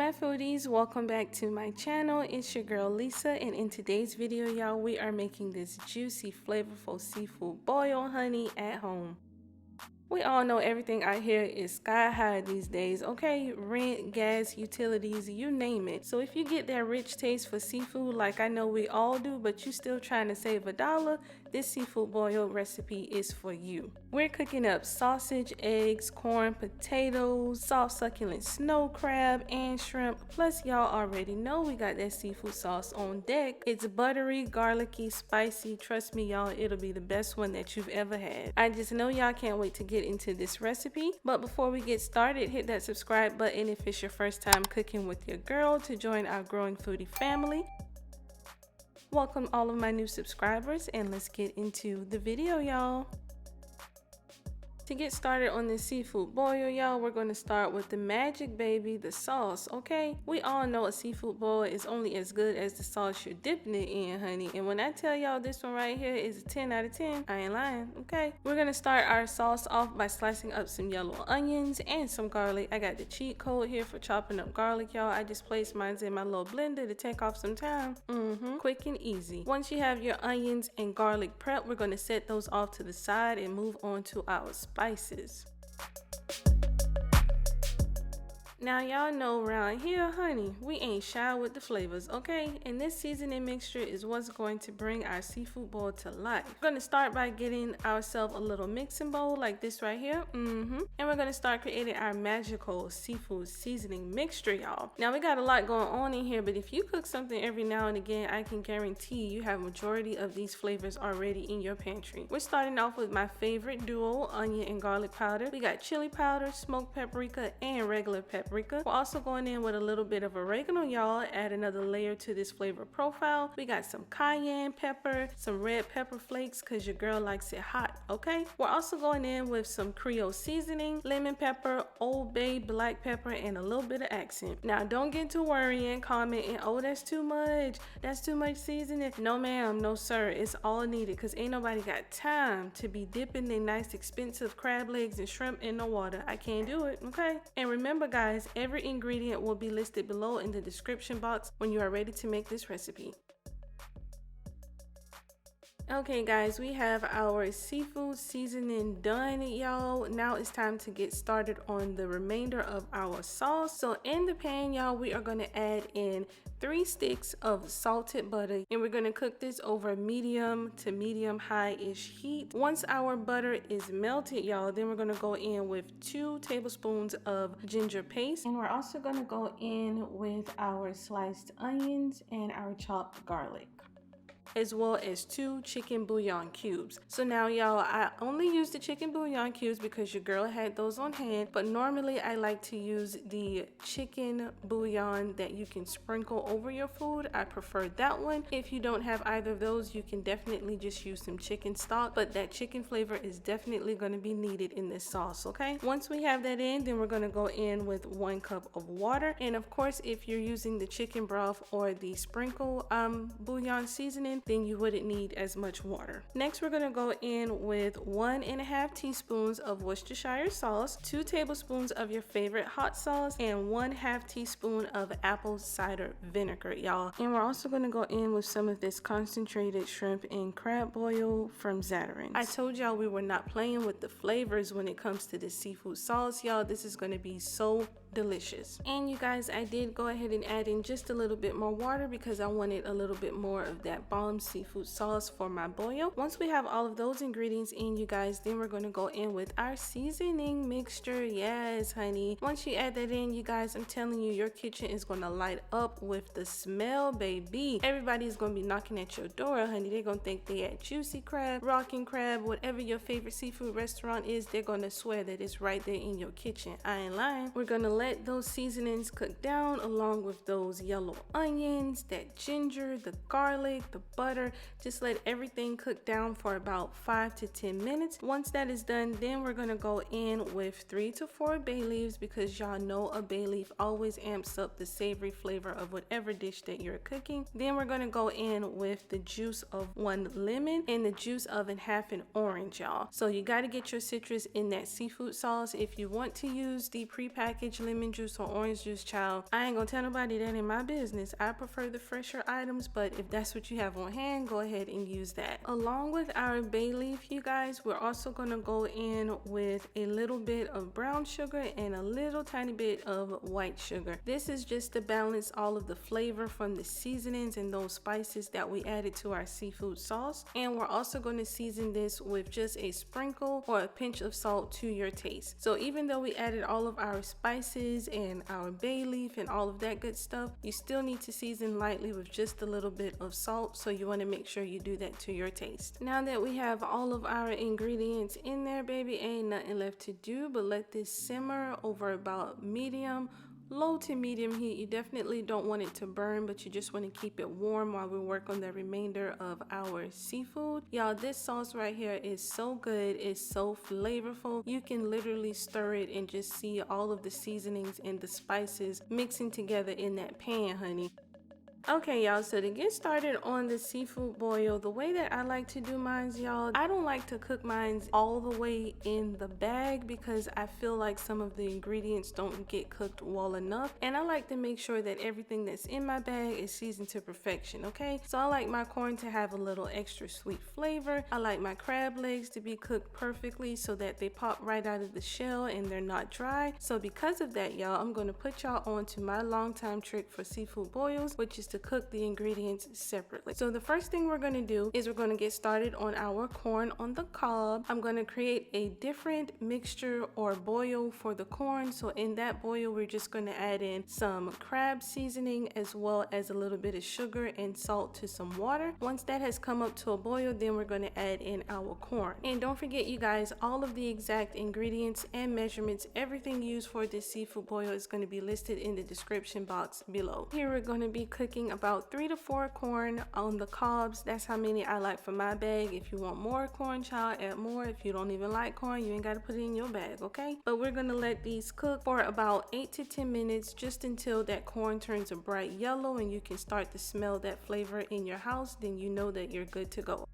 Hi foodies, welcome back to my channel. It's your girl Lisa, and in today's video, y'all, we are making this juicy, flavorful seafood bouillon honey at home. We all know everything out here is sky high these days, okay? Rent, gas, utilities, you name it. So if you get that rich taste for seafood like I know we all do, but you still trying to save $1, this seafood bouillon recipe is for you. We're cooking up sausage, eggs, corn, potatoes, soft succulent snow crab, and shrimp. Plus, y'all already know we got that seafood sauce on deck. It's buttery, garlicky, spicy. Trust me, y'all, it'll be the best one that you've ever had. I just know y'all can't wait to get into this recipe. But before we get started, hit that subscribe button if it's your first time cooking with your girl to join our growing foodie family. Welcome all of my new subscribers, and let's get into the video, y'all. To get started on this seafood bouillon, y'all, we're going to start with the magic baby, the sauce, okay? We all know a seafood bouillon is only as good as the sauce you're dipping it in, honey. And when I tell y'all this one right here is a 10 out of 10, I ain't lying, okay? We're going to start our sauce off by slicing up some yellow onions and some garlic. I got the cheat code here for chopping up garlic, y'all. I just placed mine in my little blender to take off some time. Quick and easy. Once you have your onions and garlic prepped, we're going to set those off to the side and move on to our spices. Now y'all know around here, honey, we ain't shy with the flavors, okay? And this seasoning mixture is what's going to bring our seafood boil to life. We're gonna start by getting ourselves a little mixing bowl like this right here. And we're gonna start creating our magical seafood seasoning mixture, y'all. Now we got a lot going on in here, but if you cook something every now and again, I can guarantee you have majority of these flavors already in your pantry. We're starting off with my favorite duo, onion and garlic powder. We got chili powder, smoked paprika, and regular paprika. We're also going in with a little bit of oregano, y'all. Add another layer to this flavor profile. We got some cayenne pepper, some red pepper flakes because your girl likes it hot, okay? We're also going in with some Creole seasoning, lemon pepper, Old Bay black pepper, and a little bit of accent. Now don't get to worrying, commenting, oh that's too much seasoning. No ma'am, no sir, it's all needed because ain't nobody got time to be dipping their nice expensive crab legs and shrimp in the water. I can't do it, okay? And remember guys, every ingredient will be listed below in the description box when you are ready to make this recipe. Okay guys, we have our seafood seasoning done, y'all. Now it's time to get started on the remainder of our sauce. So in the pan, y'all, we are going to add in 3 sticks of salted butter, and we're going to cook this over medium to medium high-ish heat. Once our butter is melted, y'all, then we're going to go in with 2 tablespoons of ginger paste, and we're also going to go in with our sliced onions and our chopped garlic, as well as 2 chicken bouillon cubes. So now y'all, I only use the chicken bouillon cubes because your girl had those on hand, but normally I like to use the chicken bouillon that you can sprinkle over your food. I prefer that one. If you don't have either of those, you can definitely just use some chicken stock, but that chicken flavor is definitely going to be needed in this sauce, okay? Once we have that in, then we're going to go in with 1 cup of water, and of course if you're using the chicken broth or the sprinkle bouillon seasoning, then you wouldn't need as much water. Next, we're gonna go in with 1.5 teaspoons of Worcestershire sauce, 2 tablespoons of your favorite hot sauce, and 1/2 teaspoon of apple cider vinegar, y'all. And we're also gonna go in with some of this concentrated shrimp and crab boil from Zataran. I told y'all we were not playing with the flavors when it comes to this seafood sauce, y'all. This is gonna be so delicious. And you guys, I did go ahead and add in just a little bit more water because I wanted a little bit more of that bomb seafood sauce for my bouillon. Once we have all of those ingredients in, you guys, then we're going to go in with our seasoning mixture. Yes, honey. Once you add that in, you guys, I'm telling you, your kitchen is going to light up with the smell, baby. Everybody's going to be knocking at your door, honey. They're going to think they at Juicy Crab, Rockin' Crab, whatever your favorite seafood restaurant is. They're going to swear that it's right there in your kitchen. I ain't lying. We're going to let those seasonings cook down along with those yellow onions, that ginger, the garlic, the butter. Just let everything cook down for about 5 to 10 minutes. Once that is done, then we're gonna go in with 3 to 4 bay leaves because y'all know a bay leaf always amps up the savory flavor of whatever dish that you're cooking. Then we're gonna go in with the juice of 1 lemon and the juice of half an orange, y'all. So you got to get your citrus in that seafood sauce. If you want to use the prepackaged lemon juice or orange juice, child. I ain't gonna tell nobody that in my business. I prefer the fresher items, but if that's what you have on hand, go ahead and use that. Along with our bay leaf, you guys, we're also gonna go in with a little bit of brown sugar and a little tiny bit of white sugar. This is just to balance all of the flavor from the seasonings and those spices that we added to our seafood sauce. And we're also going to season this with just a sprinkle or a pinch of salt to your taste. So even though we added all of our spices and our bay leaf and all of that good stuff, you still need to season lightly with just a little bit of salt. So you want to make sure you do that to your taste. Now that we have all of our ingredients in there, baby, ain't nothing left to do but let this simmer over about medium, low to medium heat. You definitely don't want it to burn, but you just want to keep it warm while we work on the remainder of our seafood. Y'all, this sauce right here is so good. It's so flavorful. You can literally stir it and just see all of the seasonings and the spices mixing together in that pan, honey. Okay, y'all, so to get started on the seafood boil, the way that I like to do mine, y'all, I don't like to cook mine all the way in the bag because I feel like some of the ingredients don't get cooked well enough, and I like to make sure that everything that's in my bag is seasoned to perfection, okay? So I like my corn to have a little extra sweet flavor. I like my crab legs to be cooked perfectly so that they pop right out of the shell and they're not dry. So because of that, y'all, I'm going to put y'all on to my long time trick for seafood boils, which is to cook the ingredients separately. So the first thing we're going to do is we're going to get started on our corn on the cob. I'm going to create a different mixture or boil for the corn. So in that boil, we're just going to add in some crab seasoning as well as a little bit of sugar and salt to some water. Once that has come up to a boil, then we're going to add in our corn. And don't forget, you guys, all of the exact ingredients and measurements, everything used for this seafood boil is going to be listed in the description box below. Here we're going to be cooking about 3 to 4 corn on the cobs. That's how many I like for my bag. If you want more corn, child, add more. If you don't even like corn, you ain't got to put it in your bag, okay? But we're gonna let these cook for about 8 to 10 minutes, just until that corn turns a bright yellow and you can start to smell that flavor in your house. Then you know that you're good to go.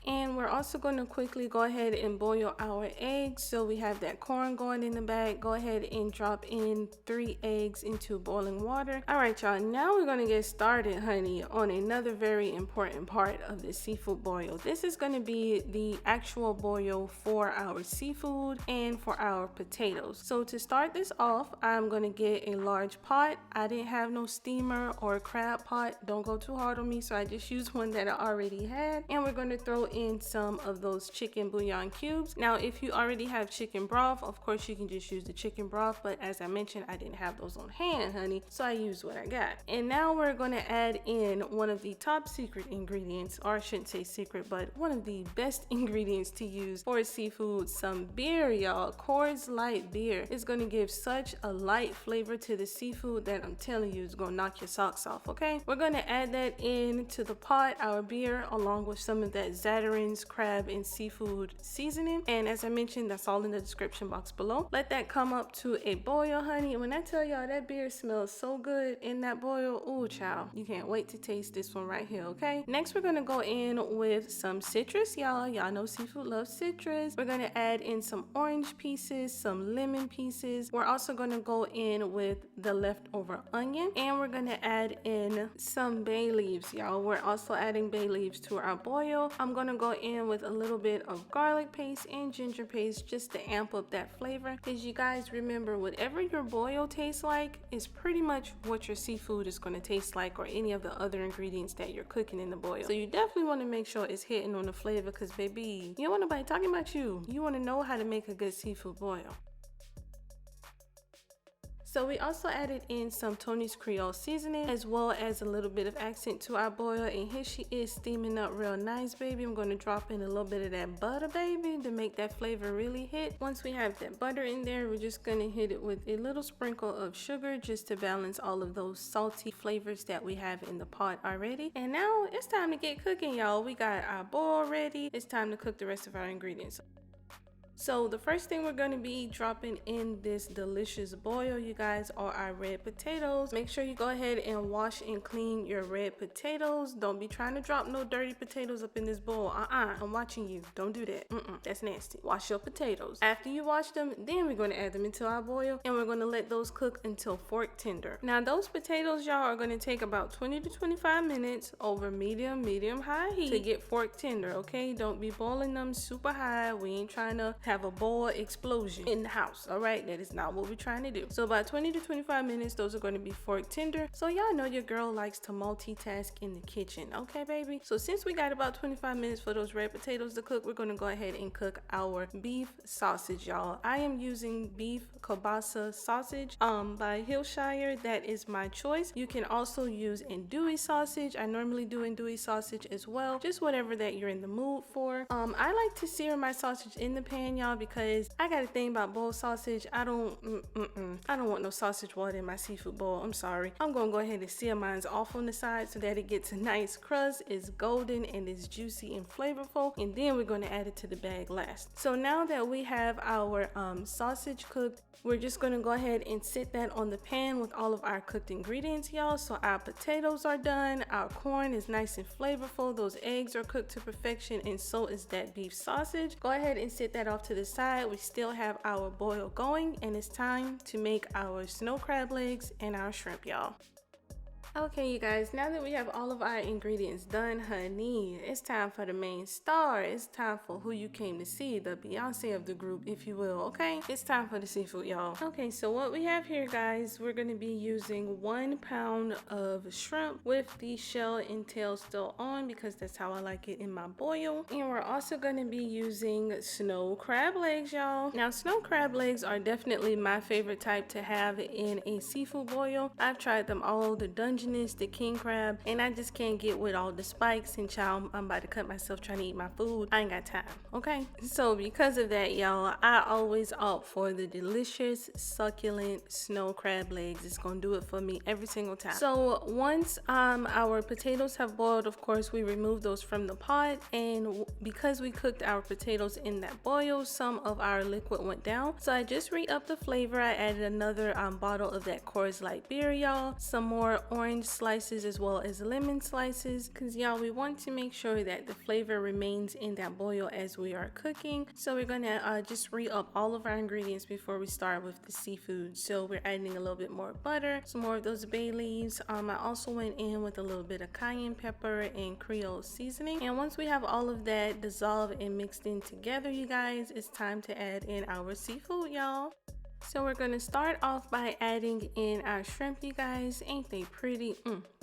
And we're also going to quickly go ahead and boil our eggs. So we have that corn going in the bag. Go ahead and drop in 3 eggs into boiling water. All right, y'all, now we're going to get started, honey, on another very important part of the seafood boil. This is going to be the actual boil for our seafood and for our potatoes. So to start this off, I'm going to get a large pot. I didn't have no steamer or crab pot. Don't go too hard on me. So I just used one that I already had. And we're going to throw in some of those chicken bouillon cubes. Now, if you already have chicken broth, of course you can just use the chicken broth, but as I mentioned, I didn't have those on hand, honey, so I used what I got. And now we're going to add in one of the top secret ingredients, or I shouldn't say secret, but one of the best ingredients to use for seafood, some beer, y'all. Coors Light beer is going to give such a light flavor to the seafood that I'm telling you, it's going to knock your socks off, okay? We're going to add that into the pot, our beer, along with some of that Zataran crab and seafood seasoning, and as I mentioned, that's all in the description box below. Let that come up to a boil, honey. When I tell y'all that beer smells so good in that boil, ooh, child, you can't wait to taste this one right here, okay? Next, we're gonna go in with some citrus, y'all. Y'all know seafood loves citrus. We're gonna add in some orange pieces, some lemon pieces. We're also gonna go in with the leftover onion, and we're gonna add in some bay leaves, y'all. We're also adding bay leaves to our boil. I'm gonna go in with a little bit of garlic paste and ginger paste just to amp up that flavor, because you guys remember, whatever your boil tastes like is pretty much what your seafood is going to taste like, or any of the other ingredients that you're cooking in the boil. So you definitely want to make sure it's hitting on the flavor, because baby, you don't want nobody talking about you. You want to know how to make a good seafood boil. So we also added in some Tony's Creole seasoning, as well as a little bit of accent to our boil, and here she is steaming up real nice, baby. I'm going to drop in a little bit of that butter, baby, to make that flavor really hit. Once we have that butter in there, we're just going to hit it with a little sprinkle of sugar just to balance all of those salty flavors that we have in the pot already. And now it's time to get cooking, y'all. We got our boil ready. It's time to cook the rest of our ingredients. So the first thing we're going to be dropping in this delicious boil, you guys, are our red potatoes. Make sure you go ahead and wash and clean your red potatoes. Don't be trying to drop no dirty potatoes up in this bowl. I'm watching you. Don't do that. That's nasty. Wash your potatoes. After you wash them, then we're going to add them into our boil, and we're going to let those cook until fork tender. Now those potatoes, y'all, are going to take about 20 to 25 minutes over medium high heat to get fork tender, okay? Don't be boiling them super high. We ain't trying to have a boil explosion in the house, all right? That is not what we're trying to do. So about 20 to 25 minutes, those are going to be fork tender. So y'all know your girl likes to multitask in the kitchen, okay, baby? So since we got about 25 minutes for those red potatoes to cook, we're going to go ahead and cook our beef sausage, y'all. I am using beef kielbasa sausage by Worcheshire. That is my choice. You can also use andouille sausage. I normally do andouille sausage as well, just whatever that you're in the mood for. I like to sear my sausage in the pan, y'all, because I got a thing about bowl sausage. I don't want no sausage water in my seafood bowl. I'm sorry. I'm gonna go ahead and sear mine off on the side so that it gets a nice crust, is golden, and is juicy and flavorful, and then we're gonna add it to the bag last. So now that we have our sausage cooked, we're just gonna go ahead and sit that on the pan with all of our cooked ingredients, y'all. So our potatoes are done, our corn is nice and flavorful, those eggs are cooked to perfection, and so is that beef sausage. Go ahead and sit that off to the side. We still have our boil going, and it's time to make our snow crab legs and our shrimp, y'all. Okay, you guys, now that we have all of our ingredients done, honey, it's time for the main star. It's time for who you came to see, the Beyonce of the group, if you will, okay? It's time for the seafood, y'all. Okay, so what we have here, guys, we're gonna be using 1 pound of shrimp with the shell and tail still on, because that's how I like it in my boil. And we're also gonna be using snow crab legs, y'all. Now, snow crab legs are definitely my favorite type to have in a seafood boil. I've tried them all, the Dungeness, the king crab, and I just can't get with all the spikes, and child, I'm about to cut myself trying to eat my food. I ain't got time, okay? So because of that, y'all, I always opt for the delicious, succulent snow crab legs. It's gonna do it for me every single time. So once our potatoes have boiled, of course, we remove those from the pot, and because we cooked our potatoes in that boil, some of our liquid went down. So I just re-upped the flavor. I added another bottle of that Coors Light beer, y'all, some more orange slices as well as lemon slices, because y'all, we want to make sure that the flavor remains in that boil as we are cooking. So we're gonna just re-up all of our ingredients before we start with the seafood. So we're adding a little bit more butter, some more of those bay leaves. I also went in with a little bit of cayenne pepper and Creole seasoning, and once we have all of that dissolved and mixed in together, you guys, it's time to add in our seafood, y'all. So we're gonna start off by adding in our shrimp, you guys. Ain't they pretty?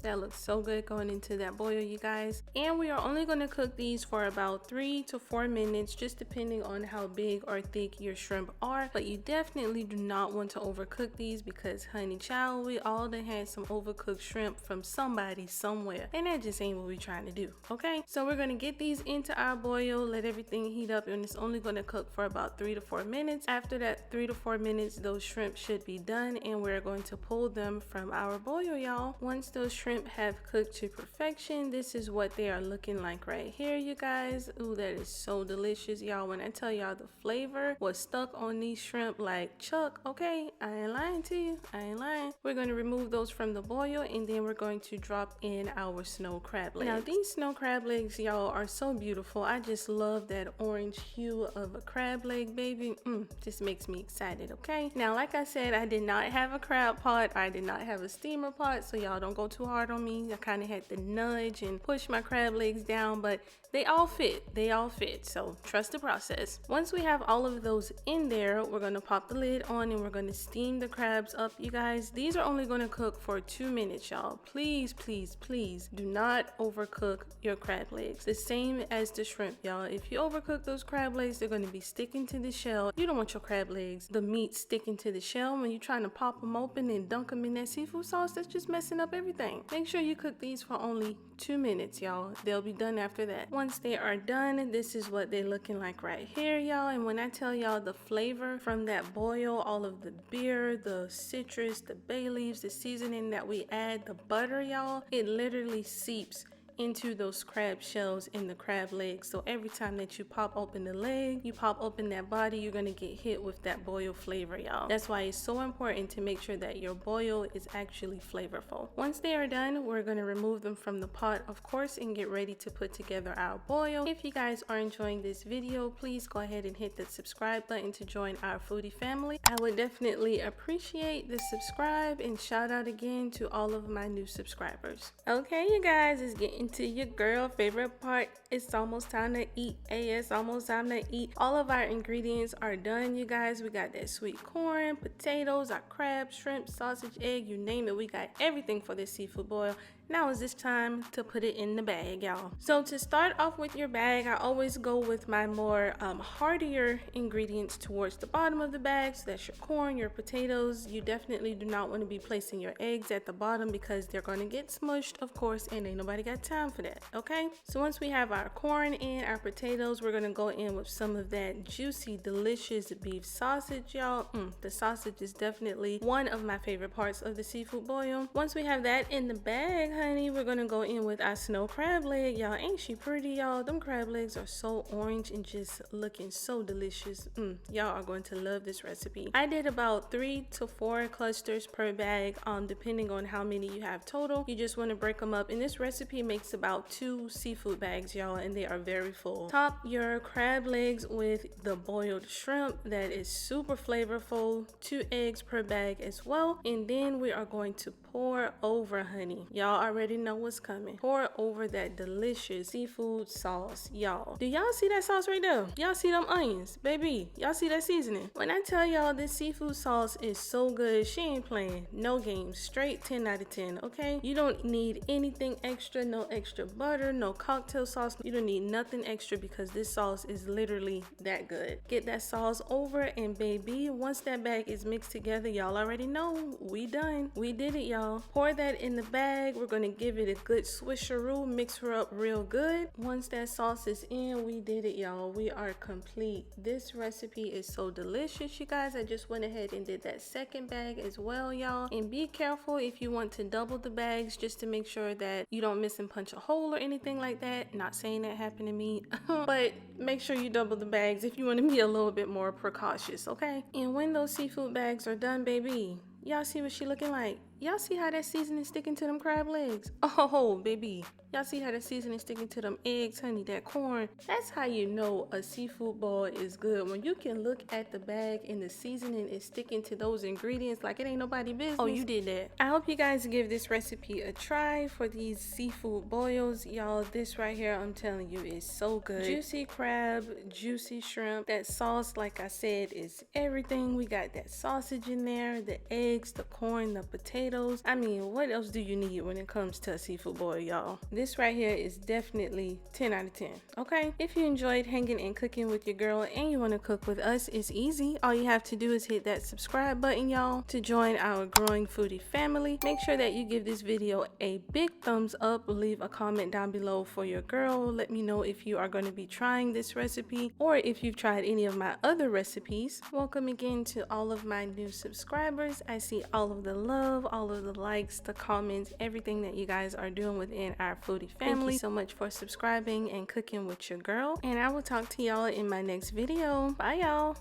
That looks so good going into that boil, you guys. And we are only gonna cook these for about 3 to 4 minutes, just depending on how big or thick your shrimp are. But you definitely do not want to overcook these, because honey child, we all done had some overcooked shrimp from somebody somewhere, and that just ain't what we're trying to do, okay? So we're gonna get these into our boil, let everything heat up, and it's only gonna cook for about 3 to 4 minutes. After that 3 to 4 minutes, those shrimp should be done, and we're going to pull them from our boil, y'all. Once those shrimp have cooked to perfection, this is what they are looking like right here, you guys. Ooh, that is so delicious, y'all. When I tell y'all the flavor was stuck on these shrimp like Chuck, okay? I ain't lying to you. I ain't lying. We're going to remove those from the boil, and then we're going to drop in our snow crab legs. Now, these snow crab legs, y'all, are so beautiful. I just love that orange hue of a crab leg, baby. Just makes me excited, okay? Now, like I said, I did not have a crab pot. I did not have a steamer pot, so y'all don't go too hard on me. I kind of had to nudge and push my crab legs down, but they all fit. They all fit, so trust the process. Once we have all of those in there, we're going to pop the lid on, and we're going to steam the crabs up, you guys. These are only going to cook for 2 minutes, y'all. Please, please, please do not overcook your crab legs. The same as the shrimp, y'all. If you overcook those crab legs, they're going to be sticking to the shell. You don't want your crab legs, the meat, sticking to the shell when you're trying to pop them open and dunk them in that seafood sauce. That's just messing up everything. Make sure you cook these for only 2 minutes, y'all. They'll be done after that. Once they are done, this is what they're looking like right here, y'all. And when I tell y'all the flavor from that boil, all of the beer, the citrus, the bay leaves, the seasoning that we add, the butter, y'all, it literally seeps into those crab shells in the crab legs. So every time that you pop open the leg, you pop open that body, you're gonna get hit with that bouillon flavor, y'all. That's why it's so important to make sure that your bouillon is actually flavorful. Once they are done, we're gonna remove them from the pot, of course, and get ready to put together our bouillon. If you guys are enjoying this video, please go ahead and hit the subscribe button to join our foodie family. I would definitely appreciate the subscribe, and shout out again to all of my new subscribers. Okay, you guys, it's getting to your girl favorite part. It's almost time to eat. It's almost time to eat. All of our ingredients are done, you guys. We got that sweet corn, potatoes, our crab, shrimp, sausage, egg, you name it. We got everything for this seafood boil. Now is this time to put it in the bag, y'all. So to start off with your bag, I always go with my more heartier ingredients towards the bottom of the bag. So that's your corn, your potatoes. You definitely do not want to be placing your eggs at the bottom because they're going to get smushed, of course, and ain't nobody got time for that, okay? So once we have our corn and our potatoes, we're going to go in with some of that juicy, delicious beef sausage, y'all. The sausage is definitely one of my favorite parts of the seafood boil. Once we have that in the bag, honey, we're gonna go in with our snow crab leg. Y'all, ain't she pretty, y'all? Them crab legs are so orange and just looking so delicious. Y'all are going to love this recipe. I did about 3 to 4 clusters per bag, depending on how many you have total. You just want to break them up, and this recipe makes about 2 seafood bags, y'all, and they are very full. Top your crab legs with the boiled shrimp. That is super flavorful. 2 eggs per bag as well, and then we are going to pour over, honey. Y'all already know what's coming. Pour over that delicious seafood sauce, y'all. Do y'all see that sauce right there? Y'all see them onions, baby? Y'all see that seasoning? When I tell y'all this seafood sauce is so good, she ain't playing. No games. Straight 10 out of 10, okay? You don't need anything extra, no extra butter, no cocktail sauce. You don't need nothing extra because this sauce is literally that good. Get that sauce over, and baby, once that bag is mixed together, y'all already know we done. We did it, y'all. Pour that in the bag. We're gonna give it a good swisheroo, mix her up real good. Once that sauce is in, we did it, y'all. We are complete. This recipe is so delicious, you guys. I just went ahead and did that second bag as well, y'all. And be careful if you want to double the bags, just to make sure that you don't miss and punch a hole or anything like that. Not saying that happened to me, but make sure you double the bags if you want to be a little bit more precautious, okay? And when those seafood bags are done, baby, y'all see what she looking like? Y'all see how that seasoning sticking to them crab legs? Oh, baby. Y'all see how that seasoning sticking to them eggs, honey, that corn? That's how you know a seafood boil is good. When you can look at the bag and the seasoning is sticking to those ingredients like it ain't nobody business. Oh, you did that. I hope you guys give this recipe a try for these seafood boils. Y'all, this right here, I'm telling you, is so good. Juicy crab, juicy shrimp. That sauce, like I said, is everything. We got that sausage in there, the eggs, the corn, the potatoes. I mean, what else do you need when it comes to a seafood boil, y'all? This right here is definitely 10 out of 10, okay? If you enjoyed hanging and cooking with your girl and you want to cook with us, it's easy. All you have to do is hit that subscribe button, y'all, to join our growing foodie family. Make sure that you give this video a big thumbs up. Leave a comment down below for your girl. Let me know if you are going to be trying this recipe or if you've tried any of my other recipes. Welcome again to all of my new subscribers. I see all of the love, all of the likes, the comments, everything that you guys are doing within our foodie family. Thank you so much for subscribing and cooking with your girl, and I will talk to y'all in my next video. Bye, y'all.